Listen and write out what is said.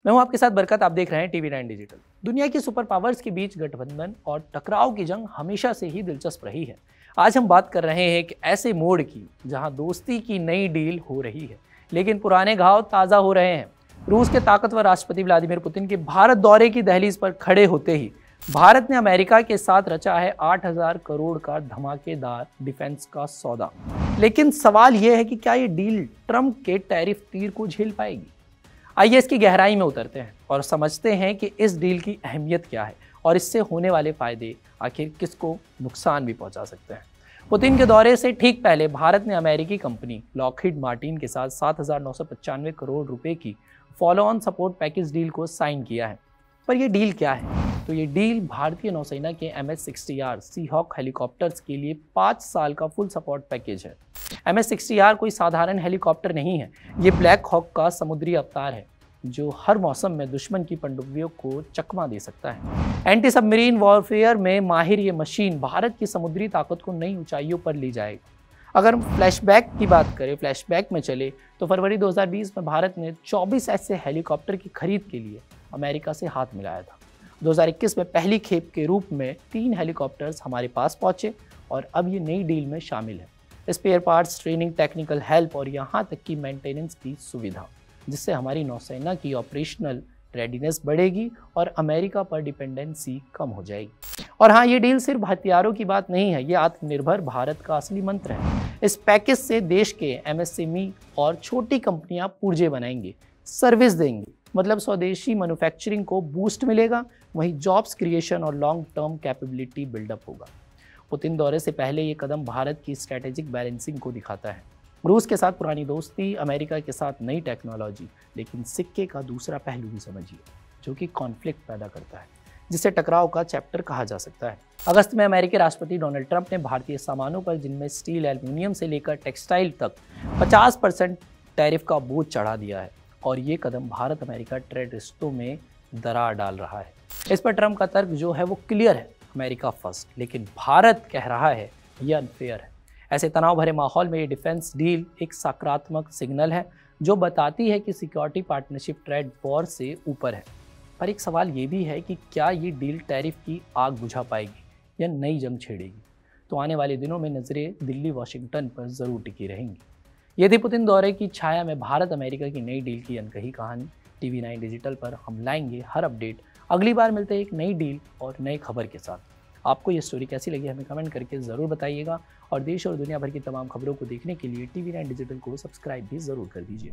मैं हूं आपके साथ बरकत, आप देख रहे हैं TV9 डिजिटल। दुनिया की सुपर पावर्स के बीच गठबंधन और टकराव की जंग हमेशा से ही दिलचस्प रही है। आज हम बात कर रहे हैं एक ऐसे मोड़ की जहां दोस्ती की नई डील हो रही है, लेकिन पुराने घाव ताज़ा हो रहे हैं। रूस के ताकतवर राष्ट्रपति व्लादिमीर पुतिन के भारत दौरे की दहलीज पर खड़े होते ही भारत ने अमेरिका के साथ रचा है 8,000 करोड़ का धमाकेदार डिफेंस का सौदा। लेकिन सवाल यह है कि क्या ये डील ट्रंप के टैरिफ तीर को झेल पाएगी? आइए इसकी गहराई में उतरते हैं और समझते हैं कि इस डील की अहमियत क्या है और इससे होने वाले फायदे आखिर किसको नुकसान भी पहुंचा सकते हैं। पुतिन के दौरे से ठीक पहले भारत ने अमेरिकी कंपनी लॉकहीड मार्टिन के साथ 7,995 करोड़ रुपए की follow on support package deal को साइन किया है। पर यह डील क्या है? तो ये डील भारतीय नौसेना के MS-60R सीहॉक हेलीकॉप्टर्स के लिए 5 साल का फुल सपोर्ट पैकेज है। MS-60R कोई साधारण हेलीकॉप्टर नहीं है, ये ब्लैक हॉक का समुद्री अवतार है जो हर मौसम में दुश्मन की पनडुब्बियों को चकमा दे सकता है। एंटी सबमरीन वॉरफेयर में माहिर ये मशीन भारत की समुद्री ताकत को नई ऊंचाइयों पर ले जाएगा। अगर हम फ्लैशबैक की बात करें, फ्लैशबैक में चले तो फरवरी 2020 में भारत ने 24 ऐसे हेलीकॉप्टर की खरीद के लिए अमेरिका से हाथ मिलाया था। 2021 में पहली खेप के रूप में 3 हेलीकॉप्टर्स हमारे पास पहुंचे और अब ये नई डील में शामिल है। Spare parts, training, technical help और यहाँ तक कि मेंटेनेंस की सुविधा, जिससे हमारी नौसेना की ऑपरेशनल रेडीनेस बढ़ेगी और अमेरिका पर डिपेंडेंसी कम हो जाएगी। और हाँ, ये डील सिर्फ हथियारों की बात नहीं है, ये आत्मनिर्भर भारत का असली मंत्र है। इस पैकेज से देश के MSME और छोटी कंपनियां पुर्जे बनाएंगे, सर्विस देंगी, मतलब स्वदेशी मैन्युफैक्चरिंग को बूस्ट मिलेगा, वहीं जॉब्स क्रिएशन और लॉन्ग टर्म कैपेबिलिटी बिल्डअप होगा। पुतिन दौरे से पहले ये कदम भारत की स्ट्रैटेजिक बैलेंसिंग को दिखाता है। रूस के साथ पुरानी दोस्ती, अमेरिका के साथ नई टेक्नोलॉजी, लेकिन सिक्के का दूसरा पहलू भी समझिए, जो कि कॉन्फ्लिक्ट पैदा करता है, जिसे टकराव का चैप्टर कहा जा सकता है। अगस्त में अमेरिकी राष्ट्रपति डोनाल्ड ट्रंप ने भारतीय सामानों पर, जिनमें स्टील, एल्यूमिनियम से लेकर टेक्सटाइल तक 50% टैरिफ का बोझ चढ़ा दिया है और ये कदम भारत अमेरिका ट्रेड रिश्तों में दरार डाल रहा है। इस पर ट्रंप का तर्क जो है वो क्लियर है, अमेरिका फर्स्ट, लेकिन भारत कह रहा है ये अनफेयर है। ऐसे तनाव भरे माहौल में ये डिफेंस डील एक सकारात्मक सिग्नल है जो बताती है कि सिक्योरिटी पार्टनरशिप ट्रेड वॉर से ऊपर है। पर एक सवाल ये भी है कि क्या ये डील टैरिफ की आग बुझा पाएगी या नई जंग छेड़ेगी? तो आने वाले दिनों में नज़रें दिल्ली, वाशिंगटन पर ज़रूर टिकी रहेंगी। ये थी पुतिन दौरे की छाया में भारत अमेरिका की नई डील की अनकही कहानी। TV9 डिजिटल पर हम लाएंगे हर अपडेट। अगली बार मिलते हैं एक नई डील और नई खबर के साथ। आपको ये स्टोरी कैसी लगी हमें कमेंट करके ज़रूर बताइएगा और देश और दुनिया भर की तमाम खबरों को देखने के लिए TV9 डिजिटल को सब्सक्राइब भी ज़रूर कर दीजिए।